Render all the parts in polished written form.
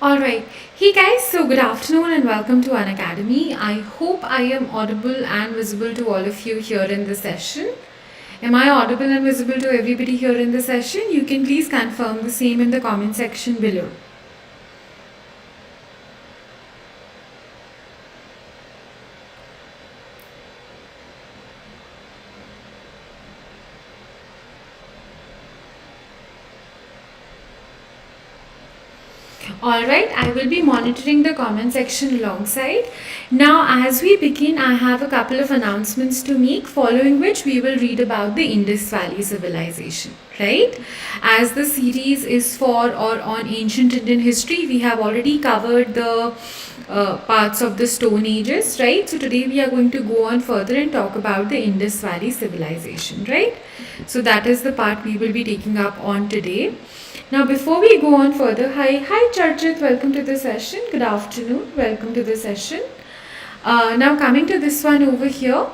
Alright, hey guys, so good afternoon and welcome to Unacademy. I hope I am audible and visible to all of you here in this session. Am I audible and visible to everybody here in the session? You can please confirm the same in the comment section below. Alright, I will be monitoring the comment section alongside. Now, as we begin, I have a couple of announcements to make, following which we will read about the Indus Valley civilization. Right? As the series is for or on ancient Indian history, we have already covered the parts of the Stone Ages, right? So today we are going to go on further and talk about the Indus Valley civilization, right? So that is the part we will be taking up on today. Now, before we go on further, hi Charchit, welcome to the session. Good afternoon, welcome to the session. Now, coming to this one over here,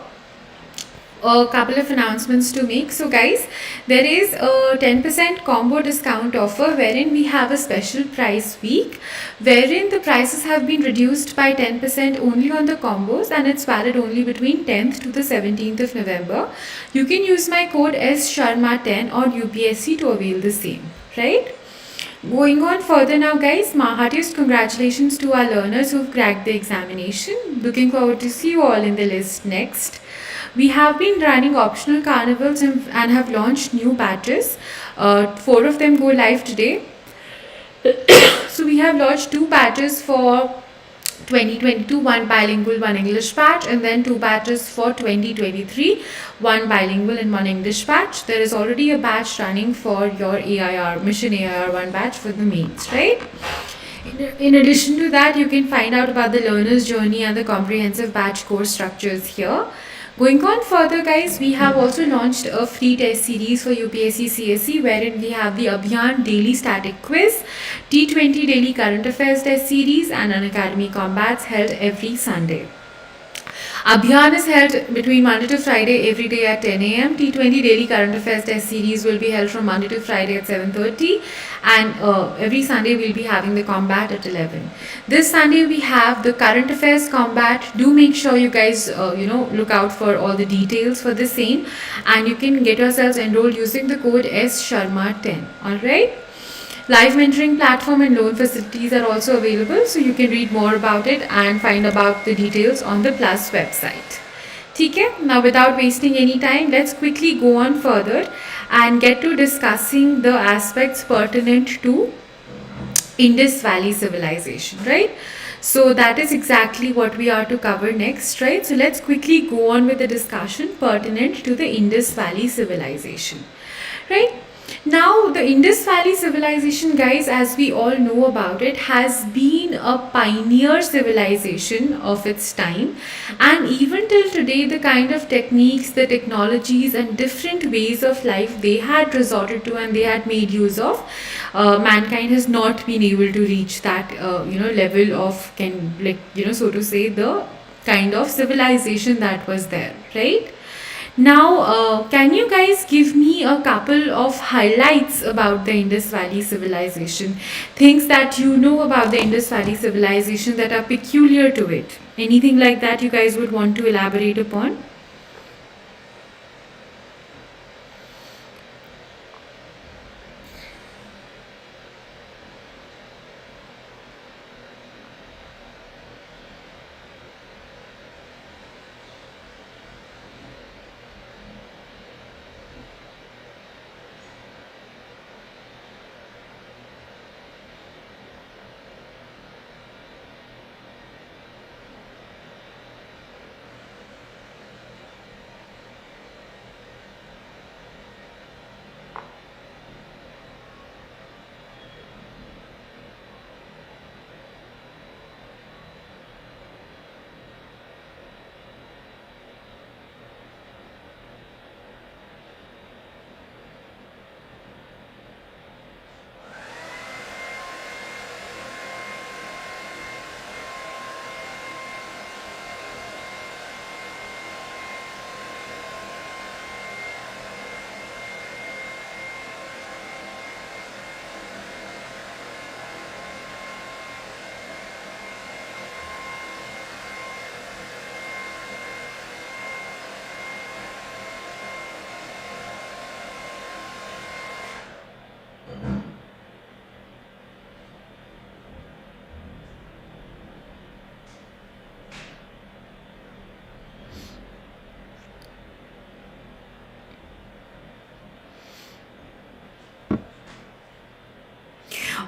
a couple of announcements to make. So, guys, there is a 10% combo discount offer wherein we have a special price week wherein the prices have been reduced by 10% only on the combos and it's valid only between 10th to the 17th of November. You can use my code SSharma10 or UPSC to avail the same. Right? Going on further now, guys, my heartiest congratulations to our learners who've cracked the examination. Looking forward to see you all in the list next. We have been running optional carnivals and have launched new batches. Four of them go live today. So we have launched two batches for 2022, one bilingual, one English batch, and then two batches for 2023, one bilingual and one English batch. There is already a batch running for your AIR, Mission AIR 1 batch for the mains, right? In addition to that, you can find out about the learner's journey and the comprehensive batch course structures here. Going on further, guys, we have also launched a free test series for UPSC CSE wherein we have the Abhiyan Daily Static Quiz, T20 Daily Current Affairs Test Series and Unacademy Combats held every Sunday. Abhiyan is held between Monday to Friday every day at 10 a.m. T20 Daily Current Affairs Test Series will be held from Monday to Friday at 7:30 and every Sunday we'll be having the combat at 11. This Sunday we have the Current Affairs combat. Do make sure you guys look out for all the details for the same and you can get yourselves enrolled using the code SSharma10. Alright? Live mentoring platform and loan facilities are also available, so you can read more about it and find about the details on the Plus website. Okay, now without wasting any time, let's quickly go on further and get to discussing the aspects pertinent to Indus Valley civilization, right? So that is exactly what we are to cover next, right? So let's quickly go on with the discussion pertinent to the Indus Valley civilization, right? Now, the Indus Valley civilization, guys, as we all know about it, has been a pioneer civilization of its time. And even till today, the kind of techniques, the technologies, and different ways of life they had resorted to and they had made use of, mankind has not been able to reach that, level of, so to say, the kind of civilization that was there, right? Now, can you guys give me a couple of highlights about the Indus Valley civilization? Things that you know about the Indus Valley civilization that are peculiar to it? Anything like that you guys would want to elaborate upon?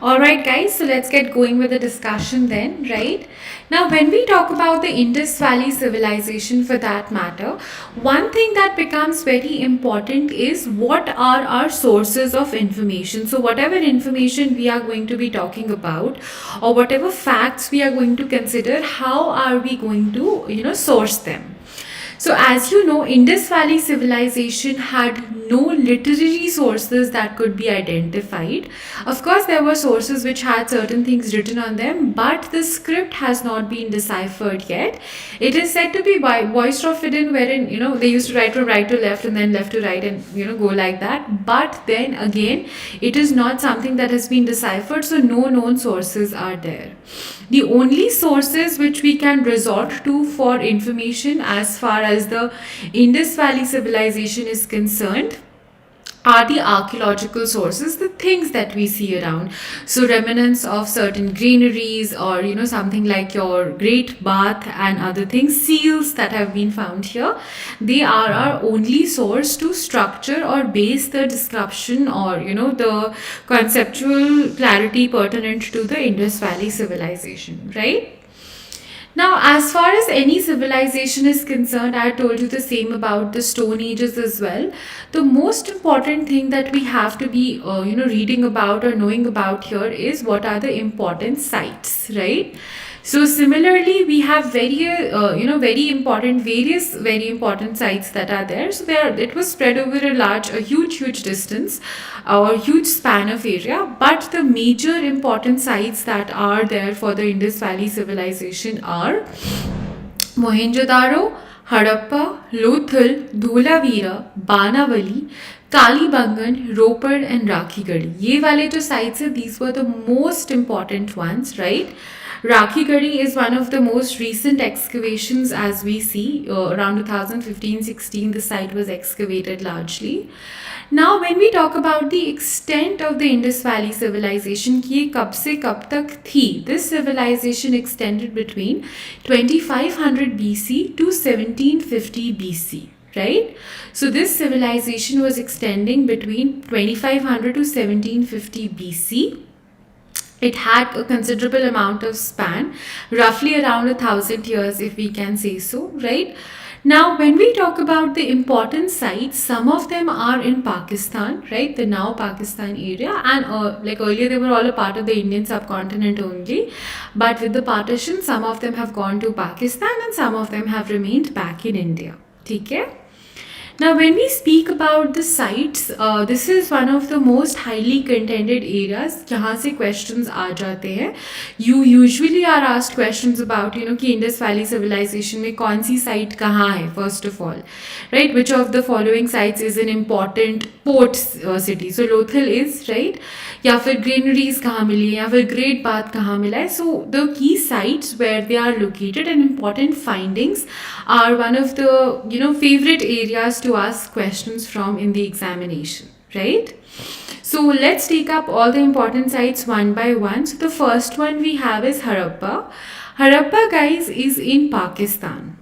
Alright, guys, so let's get going with the discussion then, right? Now, when we talk about the Indus Valley civilization for that matter, one thing that becomes very important is what are our sources of information. So, whatever information we are going to be talking about, or whatever facts we are going to consider, how are we going to, source them? So, as you know, Indus Valley civilization had no literary sources that could be identified. Of course, there were sources which had certain things written on them, but the script has not been deciphered yet. It is said to be voiced or hidden, wherein they used to write from right to left and then left to right and go like that. But then again, it is not something that has been deciphered, so no known sources are there. The only sources which we can resort to for information as far as the Indus Valley civilization is concerned are the archaeological sources, the things that we see around. So remnants of certain granaries, or something like your great bath and other things, seals that have been found here, they are our only source to structure or base the description, or the conceptual clarity pertinent to the Indus Valley civilization, right? Now, as far as any civilization is concerned, I told you the same about the Stone Ages as well. The most important thing that we have to be, reading about or knowing about here is what are the important sites, right? So similarly, we have various very important sites that are there. So it was spread over a huge distance or huge span of area. But the major important sites that are there for the Indus Valley civilization are Mohenjo-Daro, Harappa, Lothal, Dholavira, Banavali, Kalibangan, Ropar and Rakhigadi. ये वाले जो sites हैं, these were the most important ones, right? Rakhigadi is one of the most recent excavations as we see. Around 2015-16, the site was excavated largely. Now, when we talk about the extent of the Indus Valley civilization, कि ये कब से कब तक थी, this civilization extended between 2500 BC to 1750 BC. Right? So this civilization was extending between 2500 to 1750 BC. It had a considerable amount of span, roughly around 1,000 years, if we can say so, right? Now, when we talk about the important sites, some of them are in Pakistan, right? The now Pakistan area, and like earlier, they were all a part of the Indian subcontinent only. But with the partition, some of them have gone to Pakistan and some of them have remained back in India. Okay? Now, when we speak about the sites, this is one of the most highly contended areas जहाँ से questions आ जाते हैं. You usually are asked questions about, कि Indus Valley civilization में कौन सी site कहाँ है, first of all, right? Which of the following sites is an important port city? So, Lothal is, right? या फिर granaries कहाँ मिली है, या फिर great bath कहाँ मिला है? So, the key sites where they are located and important findings are one of the, favorite areas to ask questions from in the examination, right? So let's take up all the important sites one by one. So the first one we have is Harappa. Harappa, guys, is in Pakistan.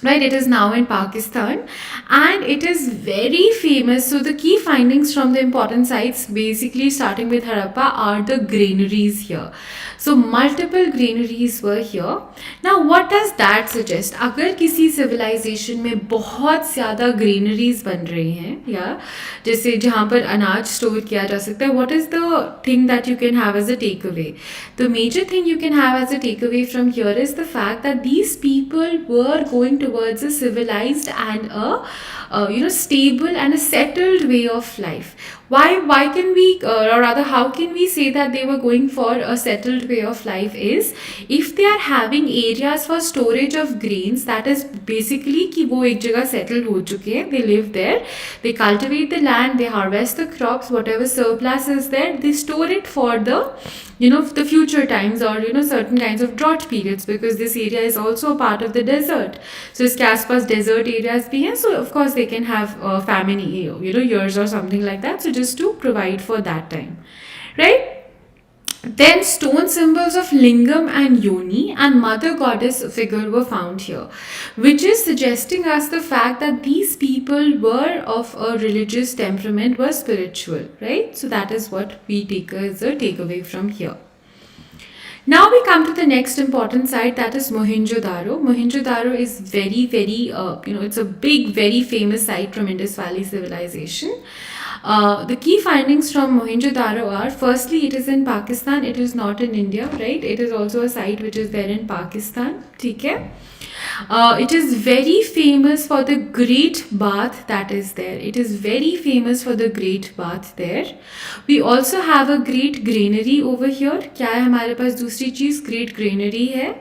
Right, it is now in Pakistan and it is very famous. So the key findings from the important sites, basically starting with Harappa, are the granaries here. So multiple granaries were here. Now what does that suggest? अगर किसी civilization में बहुत ज़्यादा granaries बन रही हैं, या जैसे जहाँ पर अनाज store किया जा सकता है, what is the thing that you can have as a takeaway? The major thing you can have as a takeaway from here is the fact that these people were going towards a civilized and a stable and a settled way of life. Why can we, or rather how can we say that they were going for a settled way of life is, if they are having areas for storage of grains, that is basically कि वो एक जगह settled हो चुके हैं, they live there, they cultivate the land, they harvest the crops, whatever surplus is there, they store it for the the future times, or certain kinds of drought periods, because this area is also a part of the desert. So इसके आसपास desert areas भी हैं, so of course they can have famine years or something like that, so just to provide for that time, right? Then stone symbols of lingam and yoni and mother goddess figure were found here, which is suggesting us the fact that these people were of a religious temperament, were spiritual, right? So that is what we take as a takeaway from here. Now we come to the next important site, that is Mohenjo-Daro. Mohenjo-Daro is very, it's a big, very famous site from Indus Valley civilization. The key findings from Mohenjo-Daro are, firstly, it is in Pakistan, it is not in India, right? It is also a site which is there in Pakistan, okay? It is very famous for the great bath that is there. It is very famous for the great bath there. We also have a great granary over here. क्या है हमारे पास दूसरी चीज़? Great granary है.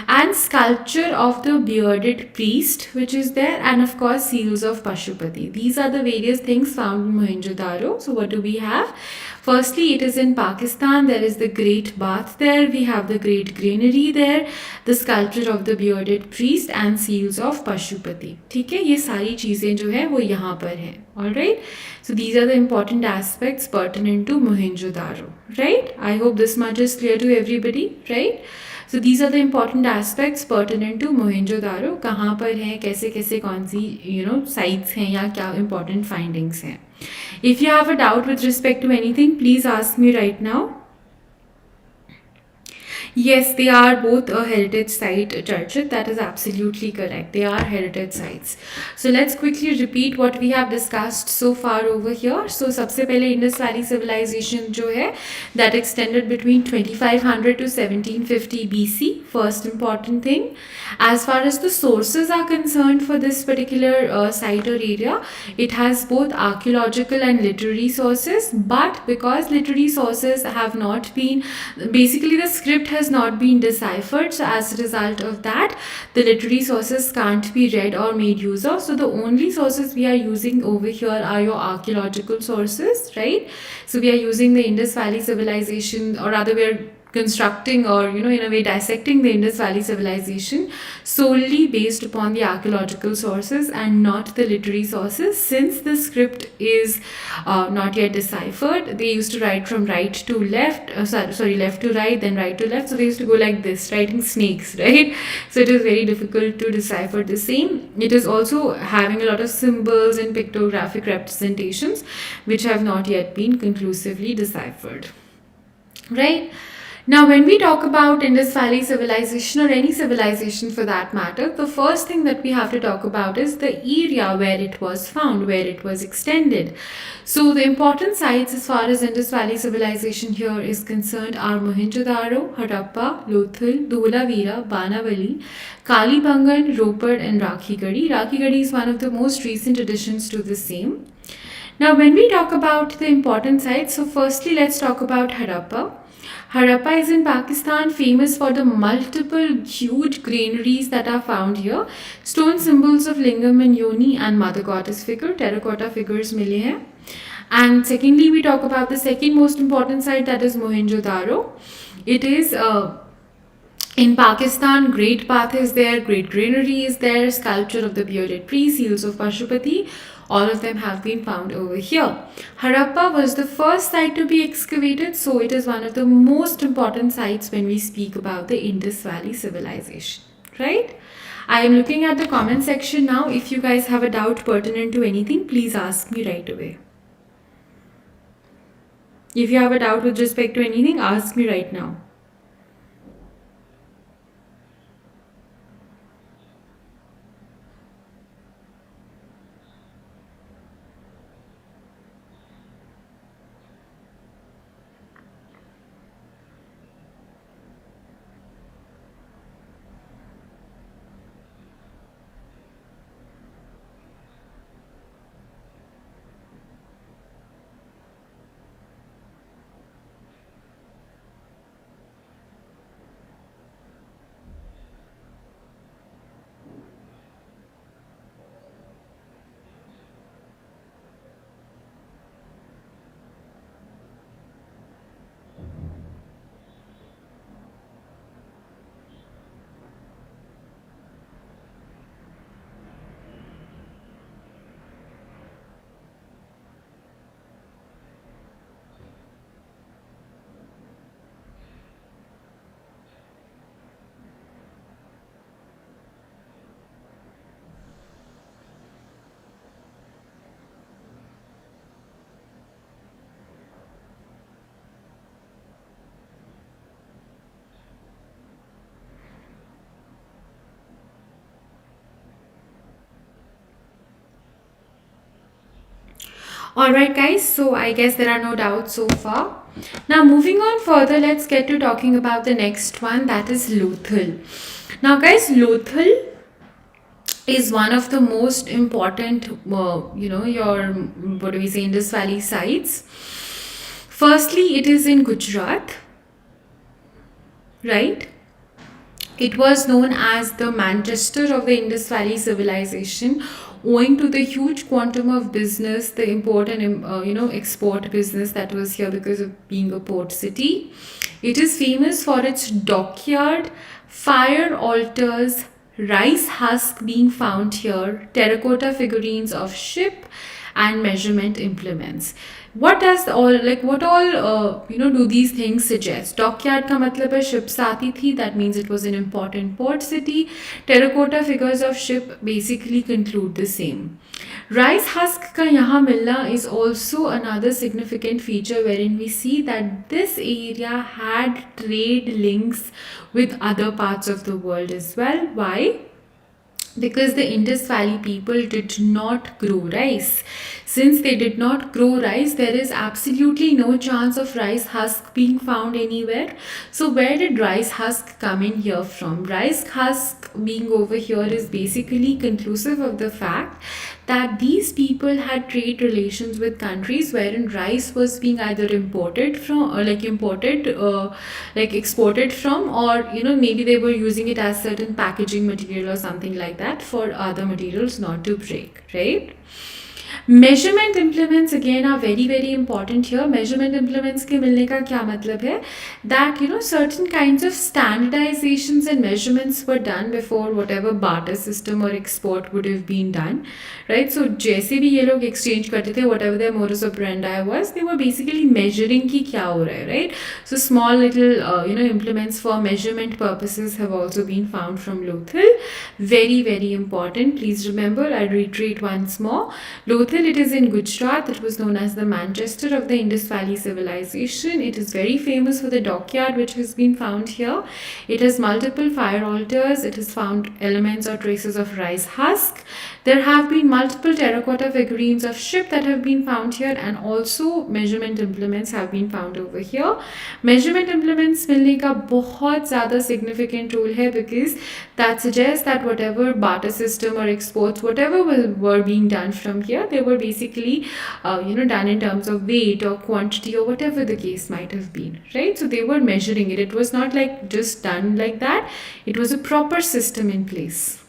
And sculpture of the bearded priest which is there, and of course seals of Pashupati. These are the various things found in Mohenjo-Daro. So what do we have? Firstly, it is in Pakistan. There is the great bath there. We have the great granary there, the sculpture of the bearded priest and seals of Pashupati. ठीक है, ये सारी चीज़ें जो है वो यहाँ पर हैं. All right. So these are the important aspects pertinent to Mohenjo-Daro. Right. I hope this much is clear to everybody. Right. So these are the important aspects pertinent to Mohenjo-Daro. कहाँ पर हैं, कैसे कैसे कौन सी sites हैं या क्या important findings हैं. If you have a doubt with respect to anything, please ask me right now. Yes, they are both a heritage site, Churchit. That is absolutely correct. They are heritage sites. So let's quickly repeat what we have discussed so far over here. So सबसे पहले Indus Valley civilization जो है, that extended between 2500 to 1750 BC. First important thing. As far as the sources are concerned for this particular site or area, it has both archaeological and literary sources. But because literary sources have not been, basically the script has not been deciphered, so as a result of that the literary sources can't be read or made use of. So the only sources we are using over here are your archaeological sources, right? So we are using the Indus Valley civilization, or rather we are constructing or in a way dissecting the Indus Valley civilization solely based upon the archaeological sources and not the literary sources, since the script is not yet deciphered. They used to write from right to left, left to right, then right to left, so they used to go like this, writing snakes, right? So it is very difficult to decipher the same. It is also having a lot of symbols and pictographic representations which have not yet been conclusively deciphered, right? Now, when we talk about Indus Valley civilization, or any civilization for that matter, the first thing that we have to talk about is the area where it was found, where it was extended. So the important sites as far as Indus Valley civilization here is concerned are Mohenjo-Daro, Harappa, Lothal, Dholavira, Banavali, Kalibangan, Ropar and Rakhigadi. Rakhigadi is one of the most recent additions to the same. Now, when we talk about the important sites, so firstly let's talk about Harappa. Harappa is in Pakistan, famous for the multiple huge granaries that are found here. Stone symbols of lingam and yoni and mother goddess figure, terracotta figures मिले हैं. And secondly, we talk about the second most important site, that is Mohenjo-Daro. It is in Pakistan. Great bath is there, great granary is there, sculpture of the bearded priest, seals of Pashupati. All of them have been found over here. Harappa was the first site to be excavated, so it is one of the most important sites when we speak about the Indus Valley civilization, right? I am looking at the comment section now. If you guys have a doubt pertinent to anything, please ask me right away. If you have a doubt with respect to anything, ask me right now. Alright, guys, so I guess there are no doubts so far. Now, moving on further, let's get to talking about the next one, that is Lothal. Now, guys, Lothal is one of the most important, your, what do we say, Indus Valley sites. Firstly, it is in Gujarat, right? It was known as the Manchester of the Indus Valley civilization, owing to the huge quantum of business, the import and export business that was here because of being a port city. It is famous for its dockyard, fire altars, rice husk being found here, terracotta figurines of ship, and measurement implements. What all do these things suggest? Dockyard का मतलब है ships आती थी, that means it was an important port city. Terracotta figures of ship basically conclude the same. Rice husk का यहाँ मिलना is also another significant feature wherein we see that this area had trade links with other parts of the world as well. Why? Because the Indus Valley people did not grow rice. Since they did not grow rice, there is absolutely no chance of rice husk being found anywhere. So where did rice husk come in here from? Rice husk being over here is basically conclusive of the fact that these people had trade relations with countries wherein rice was being either imported from or exported from, or maybe they were using it as certain packaging material or something like that for other materials not to break, right? Measurement implements again are very very important here. Measurement implements के मिलने का क्या मतलब है? That certain kinds of standardizations and measurements were done before whatever barter system or export would have been done, right? So जैसे भी ये लोग exchange करते थे, whatever their modus operandi was, they were basically measuring कि क्या हो रहा है, right? So small little implements for measurement purposes have also been found from Lothal. Very very important. Please remember, I reiterate once more. Lothal, it is in Gujarat. It was known as the Manchester of the Indus Valley civilization. It is very famous for the dockyard which has been found here. It has multiple fire altars. It has found elements or traces of rice husk. There have been multiple terracotta figurines of ship that have been found here, and also measurement implements have been found over here. Measurement implements मिलने का बहुत ज़्यादा significant role है, because that suggests that whatever barter system or exports, whatever were being done from here, they were basically done in terms of weight or quantity or whatever the case might have been, right? So they were measuring it. It was not like just done like that. It was a proper system in place.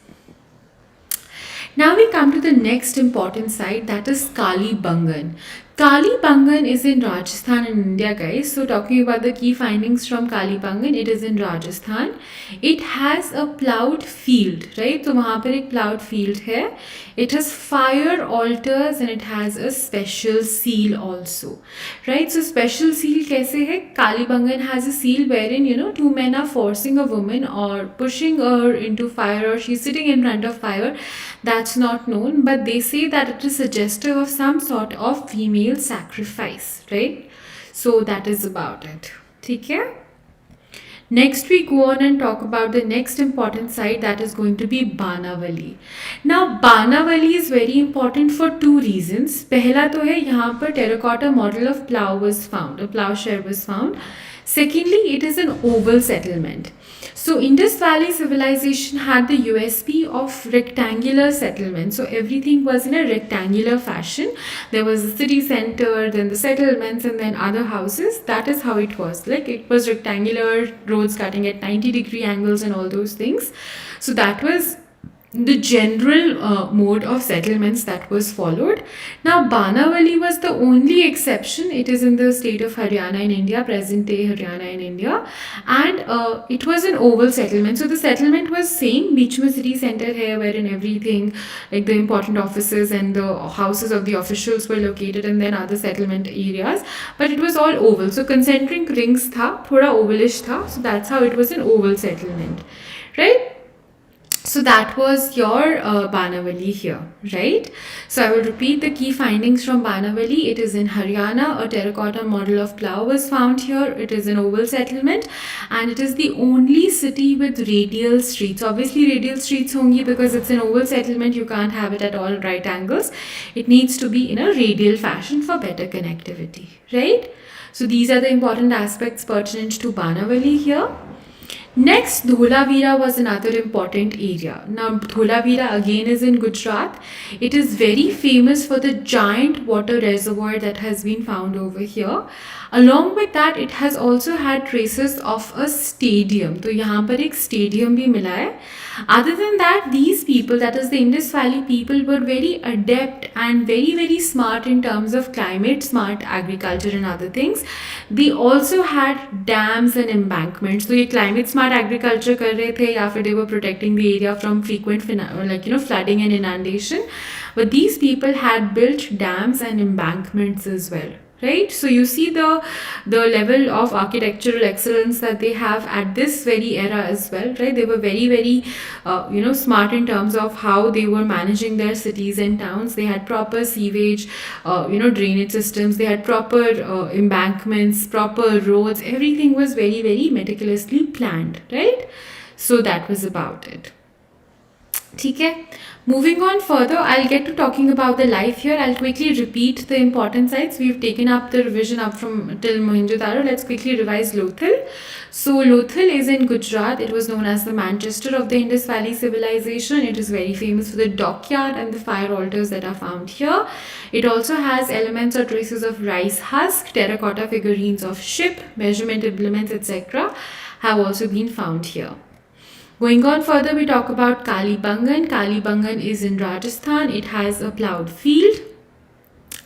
Now we come to the next important site, that is Kalibangan. Kalibangan is in Rajasthan in India, guys. So talking about the key findings from Kalibangan, it is in Rajasthan. It has a ploughed field, right? So वहाँ पर एक ploughed field है. It has fire altars and it has a special seal also, right? So special seal कैसे है? Kalibangan has a seal wherein two men are forcing a woman or pushing her into fire, or she's sitting in front of fire. That's not known, but they say that it is suggestive of some sort of female sacrifice, right? So that is about it. ठीक है? Next we go on and talk about the next important site, that is going to be Banavali. Now Banavali is very important for two reasons. पहला तो है यहाँ पर terracotta model of plough was found, a plowshare was found. Secondly, it is an oval settlement. So Indus Valley civilization had the USP of rectangular settlement. So everything was in a rectangular fashion. There was the city center, then the settlements, and then other houses. That is how it was. Like it was rectangular, roads cutting at 90-degree angles and all those things. So that was the general mode of settlements that was followed. Now Banavali was the only exception. It is in the state of Haryana in India, present day Haryana in India, and it was an oval settlement. So the settlement was same, beach mein city center hai, wherein everything like the important offices and the houses of the officials were located, and then other settlement areas, but it was all oval. So concentric rings tha, thoda ovalish tha, so that's how it was an oval settlement, right? So that was your Banavali here, right? So I will repeat the key findings from Banavali. It is in Haryana. A terracotta model of plough was found here. It is an oval settlement, and it is the only city with radial streets. Obviously, radial streets hongi because it's an oval settlement. You can't have it at all right angles. It needs to be in a radial fashion for better connectivity, right? So these are the important aspects pertinent to Banavali here. Next, Dholavira was another important area. Now, Dholavira again is in Gujarat. It is very famous for the giant water reservoir that has been found over here. Along with that, it has also had traces of a stadium. तो यहाँ पर एक stadium भी मिला है. Other than that, these people, that is the Indus Valley people, were very adept and very, very smart in terms of climate, smart agriculture and other things. They also had dams and embankments. So ये climate smart agriculture कर रहे थे या फिर they were protecting the area from frequent flooding and inundation. But these people had built dams and embankments as well. Right, so you see the level of architectural excellence that they have at this very era as well, right? They were very, very smart in terms of how they were managing their cities and towns. They had proper sewage, drainage systems. They had proper embankments, proper roads. Everything was very, very meticulously planned, right? So that was about it. Okay. Moving on further, I'll get to talking about the life here. I'll quickly repeat the important sites. We've taken up the revision up from till Mohenjo-Daro. Let's quickly revise Lothal. So Lothal is in Gujarat. It was known as the Manchester of the Indus Valley civilization. It is very famous for the dockyard and the fire altars that are found here. It also has elements or traces of rice husk, terracotta figurines of ship, measurement implements, etc. have also been found here. Going on further, we talk about Kalibangan. Kalibangan is in Rajasthan. It has a ploughed field.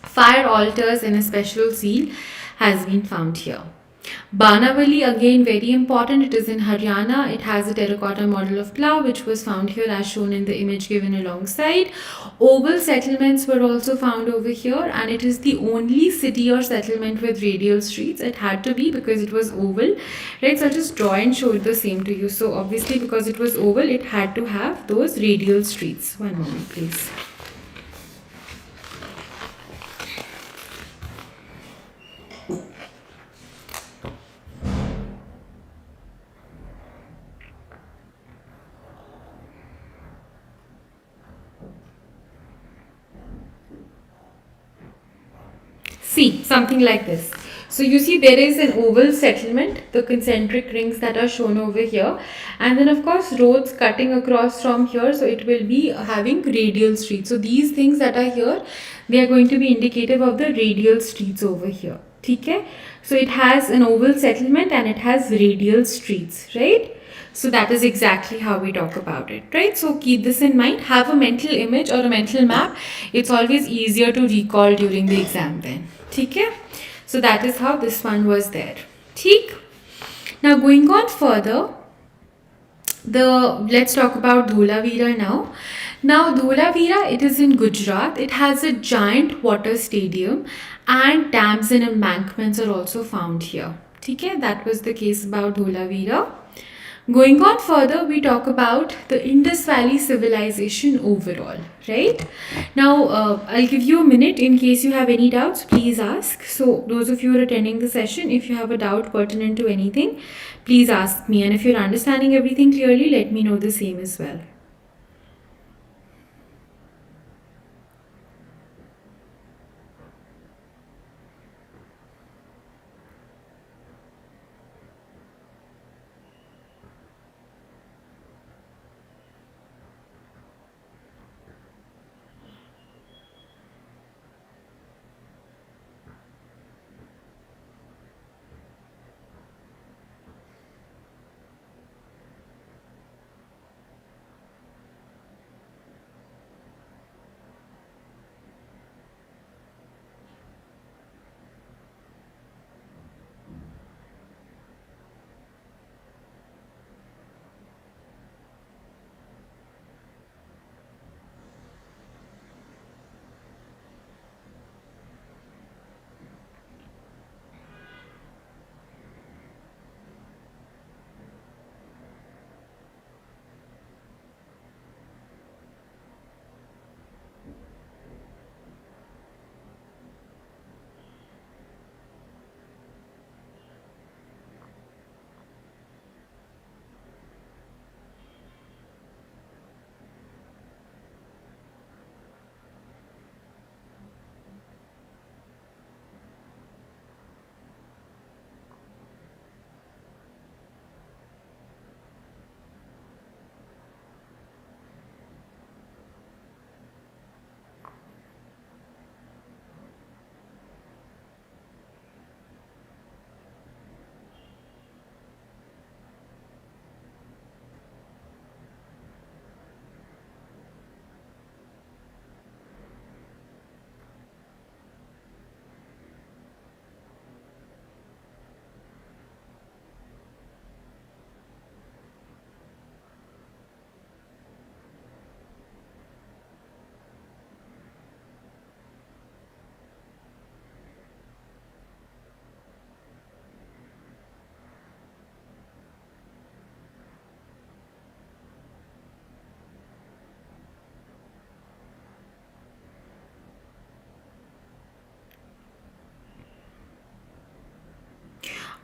Fire altars and a special seal has been found here. Banavali, again very important. It is in Haryana. It has a terracotta model of plough which was found here as shown in the image given alongside. Oval settlements were also found over here, and it is the only city or settlement with radial streets. It had to be because it was oval, right? So I'll just draw and show the same to you. So obviously because it was oval, it had to have those radial streets. One moment please. See, something like this. So you see there is an oval settlement, the concentric rings that are shown over here, and then of course roads cutting across from here, so it will be having radial streets. So these things that are here, they are going to be indicative of the radial streets over here. Okay? So it has an oval settlement and it has radial streets, right? So that is exactly how we talk about it, right? So keep this in mind. Have a mental image or a mental map. It's always easier to recall during the exam then. Okay? So that is how this one was there. Okay? Now going on further, let's talk about Dholavira now. Now Dholavira, it is in Gujarat. It has a giant water stadium and dams and embankments are also found here. Okay? That was the case about Dholavira. Going on further, we talk about the Indus Valley civilization overall, right? Now, I'll give you a minute in case you have any doubts, please ask. So, those of you who are attending the session, if you have a doubt pertinent to anything, please ask me. And if you're understanding everything clearly, let me know the same as well.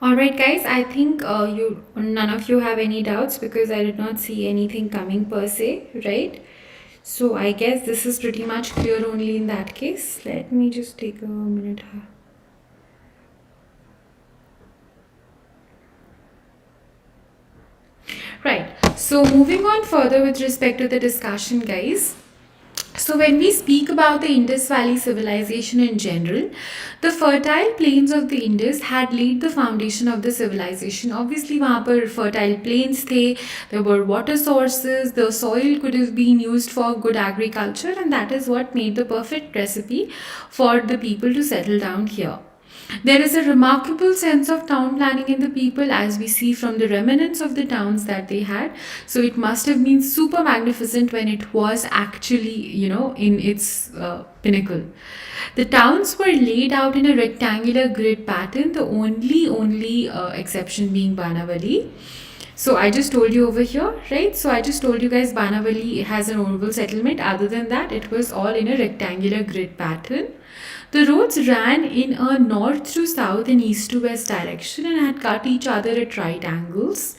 All right, guys. I think none of you have any doubts because I did not see anything coming per se, right? So I guess this is pretty much clear only in that case. Let me just take a minute. Right. So moving on further with respect to the discussion, guys. So when we speak about the Indus Valley civilization in general, the fertile plains of the Indus had laid the foundation of the civilization. Obviously, वहाँ पर fertile plains थे, there were water sources, the soil could have been used for good agriculture, and that is what made the perfect recipe for the people to settle down here. There is a remarkable sense of town planning in the people, as we see from the remnants of the towns that they had. So it must have been super magnificent when it was actually, in its pinnacle. The towns were laid out in a rectangular grid pattern, the only exception being Banavali. So I just told you over here, right? So I just told you guys Banavali has an oval settlement. Other than that, it was all in a rectangular grid pattern. The roads ran in a north to south and east to west direction and had cut each other at right angles.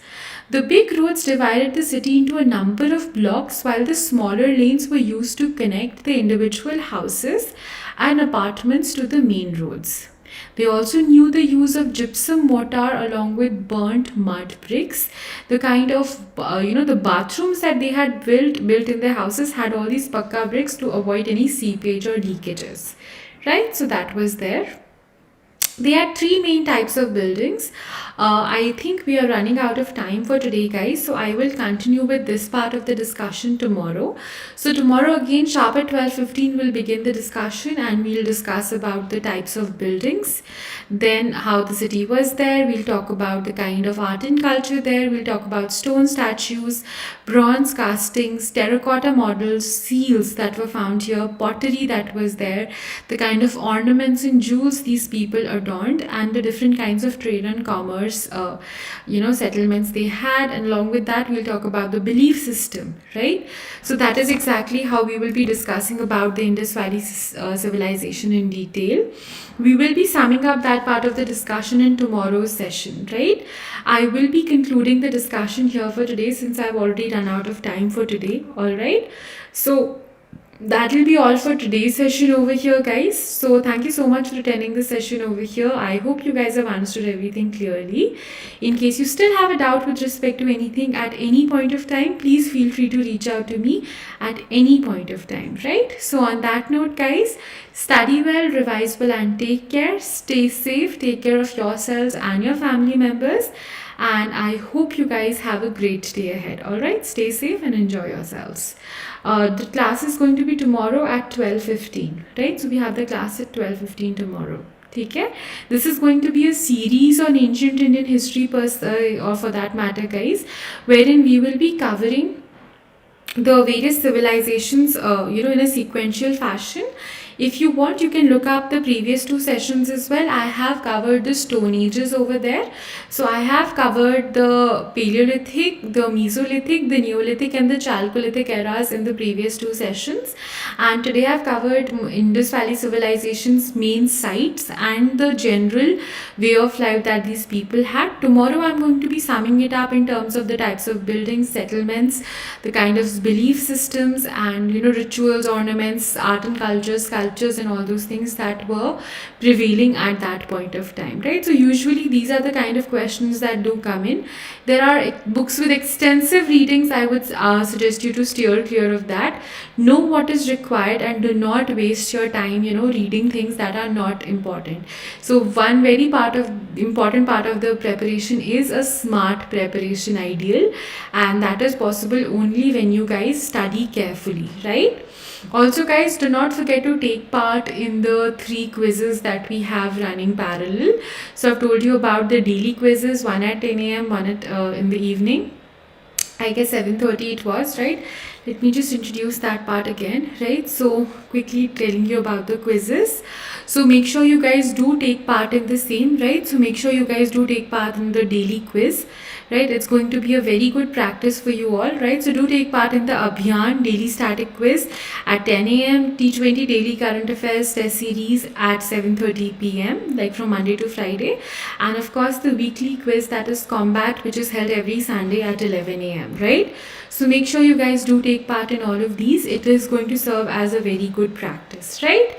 The big roads divided the city into a number of blocks, while the smaller lanes were used to connect the individual houses and apartments to the main roads. They also knew the use of gypsum mortar along with burnt mud bricks. The kind of, the bathrooms that they had built in their houses had all these pakka bricks to avoid any seepage or leakages. Right, so that was there. They had three main types of buildings. I think we are running out of time for today, guys. So I will continue with this part of the discussion tomorrow. So tomorrow again, sharp at 12:15, we'll begin the discussion and we'll discuss about the types of buildings. Then how the city was there. We'll talk about the kind of art and culture there. We'll talk about stone statues, bronze castings, terracotta models, seals that were found here, pottery that was there, the kind of ornaments and jewels these people adorned, and the different kinds of trade and commerce settlements they had. And along with that, we'll talk about the belief system, right? So that is exactly how we will be discussing about the Indus Valley civilization in detail. We will be summing up that part of the discussion in tomorrow's session, right? I will be concluding the discussion here for today since I've already run out of time for today. All right, so that will be all for today's session over here, guys. So thank you so much for attending the session over here. I hope you guys have understood everything clearly. In case you still have a doubt with respect to anything at any point of time, please feel free to reach out to me at any point of time, right? So on that note, guys, study well, revise well, and take care. Stay safe, take care of yourselves and your family members, and I hope you guys have a great day ahead. All right, stay safe and enjoy yourselves. The class is going to be tomorrow at 12:15, right? So we have the class at 12:15 tomorrow. Okay? This is going to be a series on ancient Indian history or for that matter, guys, wherein we will be covering the various civilizations in a sequential fashion. If you want, you can look up the previous two sessions as well. I have covered the Stone Ages over there. So I have covered the Paleolithic, the Mesolithic, the Neolithic and the Chalcolithic eras in the previous two sessions. And today I've covered Indus Valley civilization's main sites and the general way of life that these people had. Tomorrow I'm going to be summing it up in terms of the types of buildings, settlements, the kind of belief systems and rituals, ornaments, art and culture, sculptures and all those things that were prevailing at that point of time, right? So usually these are the kind of questions that do come in. There are books with extensive readings. I would suggest you to steer clear of that. Know what is required and do not waste your time reading things that are not important. So one very important part of the preparation is a smart preparation ideal, and that is possible only when you guys study carefully, right? Also, guys, do not forget to take part in the 3 quizzes that we have running parallel. So I've told you about the daily quizzes, one at 10 a.m., one at in the evening. I guess 7:30 it was, right? let me just introduce that part again, right? So quickly telling you about the quizzes. So make sure you guys do take part in the same, right? So make sure you guys do take part in the daily quiz, right? It's going to be a very good practice for you all, right? So do take part in the Abhiyan daily static quiz at 10 a.m, T20 daily current affairs test series at 7:30 p.m, like from Monday to Friday, and of course the weekly quiz, that is Combat, which is held every Sunday at 11 a.m, right? So make sure you guys do take part in all of these. It is going to serve as a very good practice, right?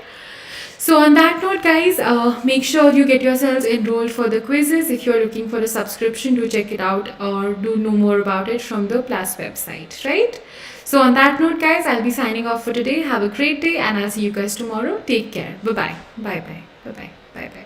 So on that note, guys, make sure you get yourselves enrolled for the quizzes. If you're looking for a subscription, do check it out or do know more about it from the Plus website, right? So on that note, guys, I'll be signing off for today. Have a great day and I'll see you guys tomorrow. Take care. Bye-bye. Bye-bye. Bye-bye. Bye-bye.